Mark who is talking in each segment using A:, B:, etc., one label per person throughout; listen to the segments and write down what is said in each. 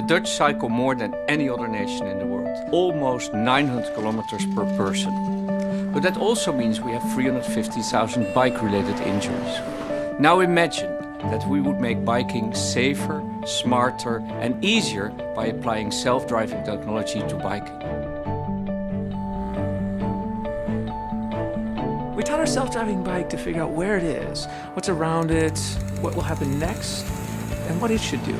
A: Dutch cycle more than any other nation in the world, almost 900 kilometers per person. But that also means we have 350,000 bike-related injuries. Now imagine that we would make biking safer, smarter and easier by applying self-driving technology to biking.
B: We taught our self-driving bike to figure out where it is, what's around it, what will happen next, and what it should do.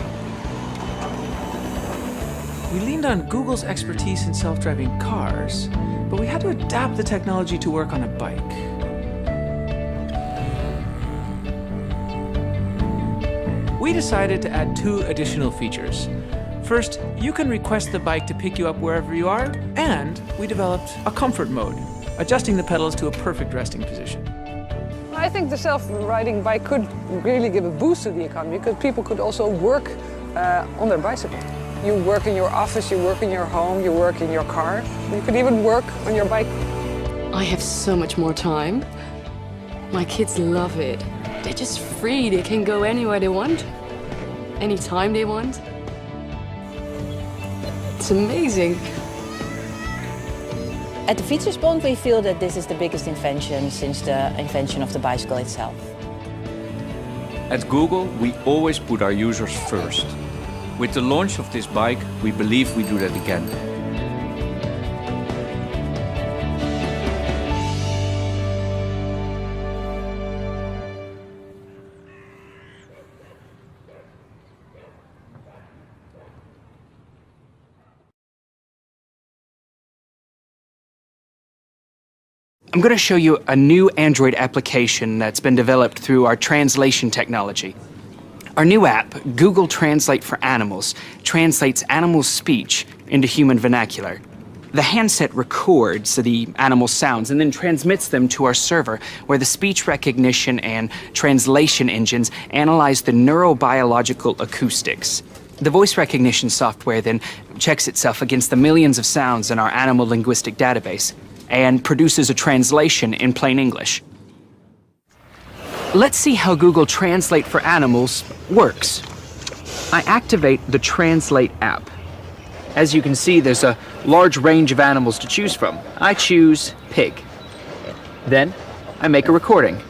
B: We leaned on Google's expertise in self-driving cars, but we had to adapt the technology to work on a bike. We decided to add 2 additional features. First, you can request the bike to pick you up wherever you are, and we developed a comfort mode, adjusting the pedals to a perfect resting position.
C: I think the self-riding bike could really give a boost to the economy because people could also work on their bicycle. You work in your office, you work in your home, you work in your car. You could even work on your bike.
D: I have so much more time. My kids love it. They're just free. They can go anywhere they want, anytime they want. It's amazing.
E: At the Fietsersbond, we feel that this is the biggest invention since the invention of the bicycle itself.
A: At Google, we always put our users first. With the launch of this bike, we believe we do that again.
F: I'm going to show you a new Android application that's been developed through our translation technology. Our new app, Google Translate for Animals, translates animal speech into human vernacular. The handset records the animal sounds and then transmits them to our server, where the speech recognition and translation engines analyze the neurobiological acoustics. The voice recognition software then checks itself against the millions of sounds in our animal linguistic database and produces a translation in plain English. Let's see how Google Translate for Animals works. I activate the Translate app. As you can see, there's a large range of animals to choose from. I choose pig. Then I make a recording.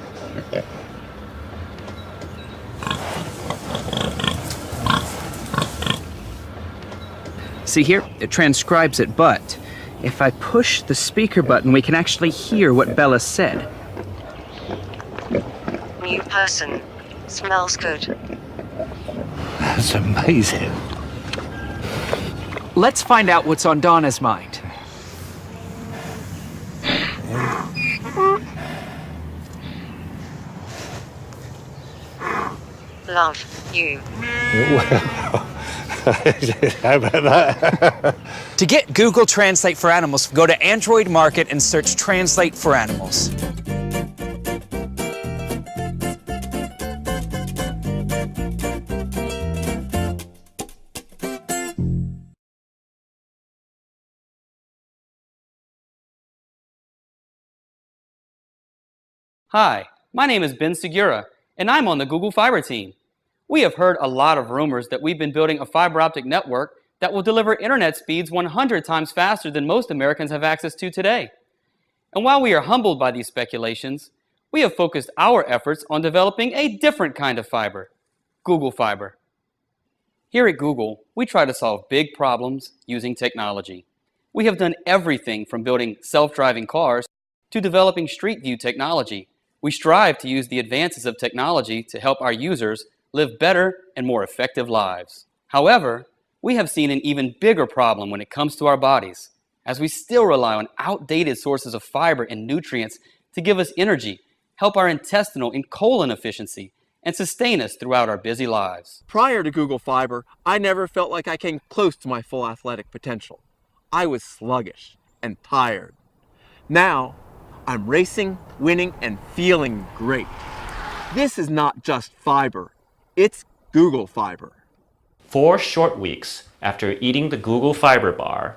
F: See here, it transcribes it, but if I push the speaker button, we can actually hear what Bella said.
G: New person. Smells good.
H: That's amazing.
F: Let's find out what's on Donna's mind.
G: Love you.
H: How about that?
F: To get Google Translate for Animals, go to Android Market and search Translate for Animals.
I: Hi, my name is Ben Segura, and I'm on the Google Fiber team. We have heard a lot of rumors that we've been building a fiber optic network that will deliver internet speeds 100 times faster than most Americans have access to today. And while we are humbled by these speculations, we have focused our efforts on developing a different kind of fiber, Google Fiber. Here at Google, we try to solve big problems using technology. We have done everything from building self-driving cars to developing Street View technology. We strive to use the advances of technology to help our users live better and more effective lives. However, we have seen an even bigger problem when it comes to our bodies, as we still rely on outdated sources of fiber and nutrients to give us energy, help our intestinal and colon efficiency, and sustain us throughout our busy lives.
J: Prior to Google Fiber, I never felt like I came close to my full athletic potential. I was sluggish and tired. Now, I'm racing, winning, and feeling great. This is not just fiber, it's Google Fiber.
K: 4 short weeks after eating the Google Fiber bar,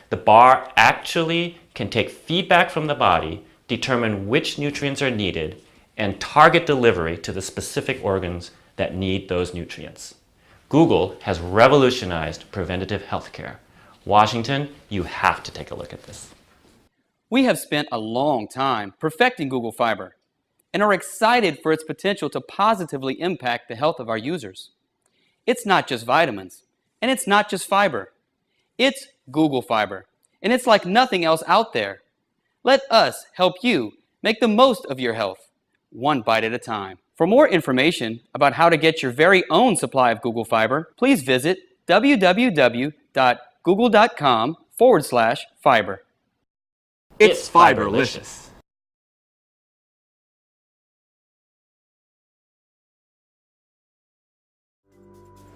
K: the bar actually can take feedback from the body, determine which nutrients are needed, and target delivery to the specific organs that need those nutrients. Google has revolutionized preventative healthcare. Washington, you have to take a look at this.
I: We have spent a long time perfecting Google Fiber and are excited for its potential to positively impact the health of our users. It's not just vitamins, and it's not just fiber. It's Google Fiber, and it's like nothing else out there. Let us help you make the most of your health, one bite at a time. For more information about how to get your very own supply of Google Fiber, please visit www.google.com/fiber.
J: It's Fiberlicious.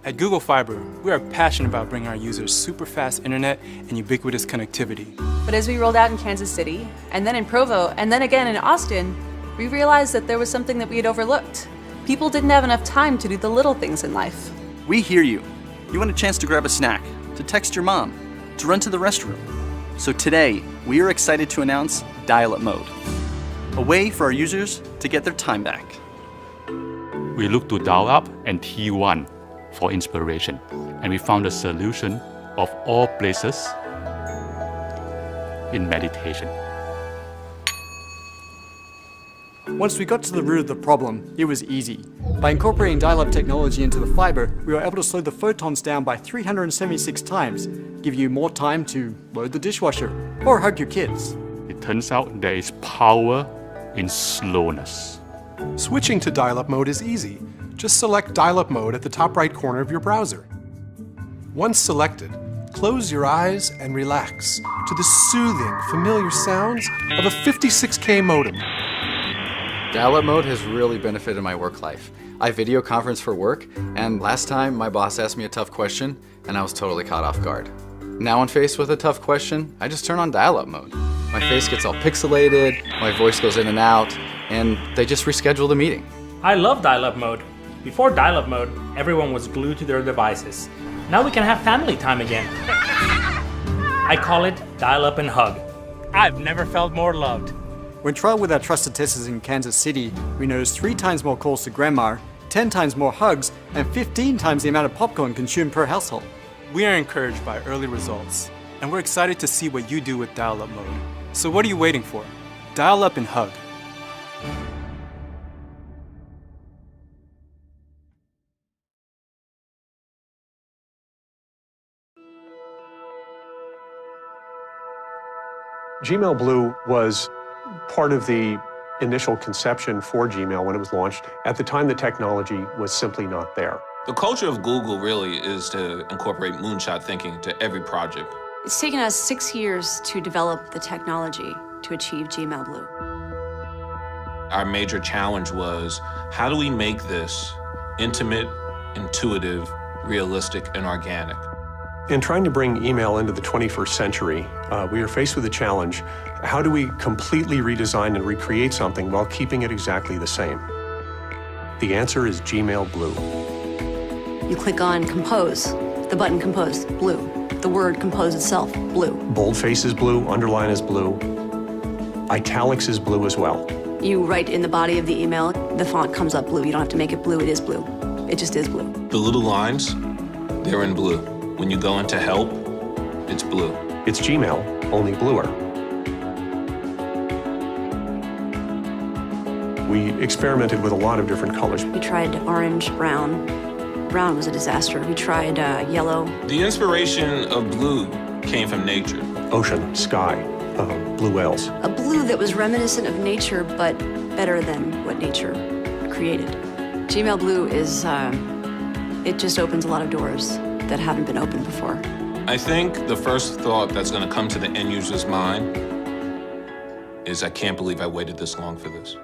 L: At Google Fiber, we are passionate about bringing our users super fast internet and ubiquitous connectivity.
M: But as we rolled out in Kansas City, and then in Provo, and then again in Austin, we realized that there was something that we had overlooked. People didn't have enough time to do the little things in life.
N: We hear you. You want a chance to grab a snack, to text your mom, to run to the restroom. So today, we are excited to announce Dial-Up Mode, a way for our users to get their time back.
O: We looked to Dial-Up and T1 for inspiration, and we found a solution of all places in meditation.
P: Once we got to the root of the problem, it was easy. By incorporating dial-up technology into the fiber, we were able to slow the photons down by 376 times, give you more time to load the dishwasher or hug your kids.
O: It turns out there is power in slowness.
Q: Switching to dial-up mode is easy. Just select dial-up mode at the top right corner of your browser. Once selected, close your eyes and relax to the soothing, familiar sounds of a 56K modem.
R: Dial-up mode has really benefited my work life. I video conference for work, and last time my boss asked me a tough question, and I was totally caught off guard. Now when faced with a tough question, I just turn on dial-up mode. My face gets all pixelated, my voice goes in and out, and they just reschedule the meeting.
S: I love dial-up mode. Before dial-up mode, everyone was glued to their devices. Now we can have family time again. I call it dial-up and hug. I've never felt more loved.
P: When trialed with our trusted testers in Kansas City, we noticed 3 times more calls to grandma, 10 times more hugs, and 15 times the amount of popcorn consumed per household.
L: We are encouraged by early results, and we're excited to see what you do with dial-up mode. So what are you waiting for? Dial up and hug.
Q: Gmail Blue was part of the initial conception for Gmail when it was launched. At the time, the technology was simply not there.
T: The culture of Google really is to incorporate moonshot thinking to every project.
U: It's taken us 6 years to develop the technology to achieve Gmail Blue.
T: Our major challenge was, how do we make this intimate, intuitive, realistic, and organic?
Q: In trying to bring email into the 21st century, we are faced with a challenge. How do we completely redesign and recreate something while keeping it exactly the same? The answer is Gmail Blue.
U: You click on Compose, the button Compose, blue. The word Compose itself, blue.
Q: Boldface is blue, underline is blue. Italics is blue as well.
U: You write in the body of the email, the font comes up blue. You don't have to make it blue, it is blue. It just is blue.
T: The little lines, they're in blue. When you go into help, it's blue.
Q: It's Gmail, only bluer. We experimented with a lot of different colors.
U: We tried orange, brown. Brown was a disaster. We tried yellow.
T: The inspiration of blue came from nature.
Q: Ocean, sky, blue whales.
U: A blue that was reminiscent of nature, but better than what nature created. Gmail Blue is, it just opens a lot of doors that haven't been opened before.
T: I think the first thought that's going to come to the end user's mind is, I can't believe I waited this long for this.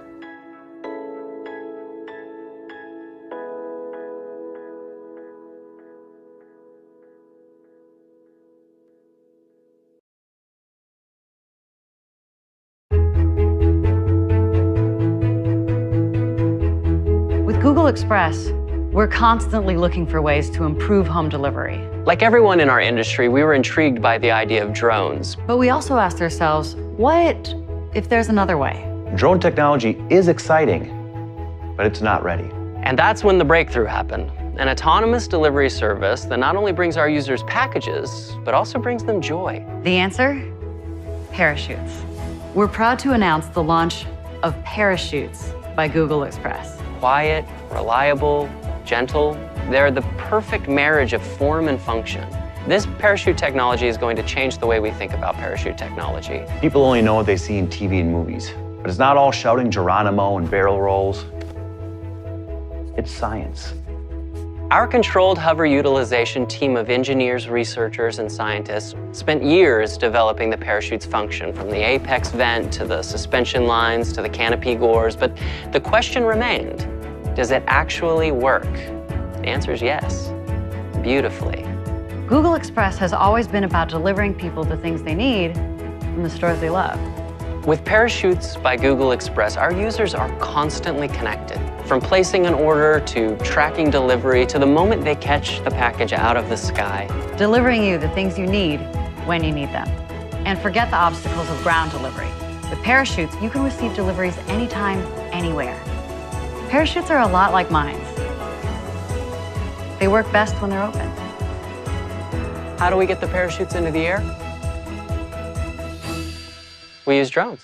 V: With Google Express, we're constantly looking for ways to improve home delivery.
W: Like everyone in our industry, we were intrigued by the idea of drones.
V: But we also asked ourselves, what if there's another way?
X: Drone technology is exciting, but it's not ready.
W: And that's when the breakthrough happened. an autonomous delivery service that not only brings our users packages, but also brings them joy.
V: The answer? Parachutes. We're proud to announce the launch of Parachutes by Google Express.
W: Quiet, reliable, gentle, they're the perfect marriage of form and function. This parachute technology is going to change the way we think about parachute technology.
B: People only know what they see in TV and movies, but it's not all shouting Geronimo and barrel rolls. It's science.
W: Our controlled hover utilization team of engineers, researchers, and scientists spent years developing the parachute's function, from the apex vent to the suspension lines to the canopy gores, but the question remained, does it actually work? The answer is yes, beautifully.
V: Google Express has always been about delivering people the things they need from the stores they love.
W: With Parachutes by Google Express, our users are constantly connected. From placing an order to tracking delivery to the moment they catch the package out of the sky.
V: Delivering you the things you need when you need them. And forget the obstacles of ground delivery. With Parachutes, you can receive deliveries anytime, anywhere. Parachutes are a lot like mines. They work best when they're open.
W: How do we get the parachutes into the air? We use drones.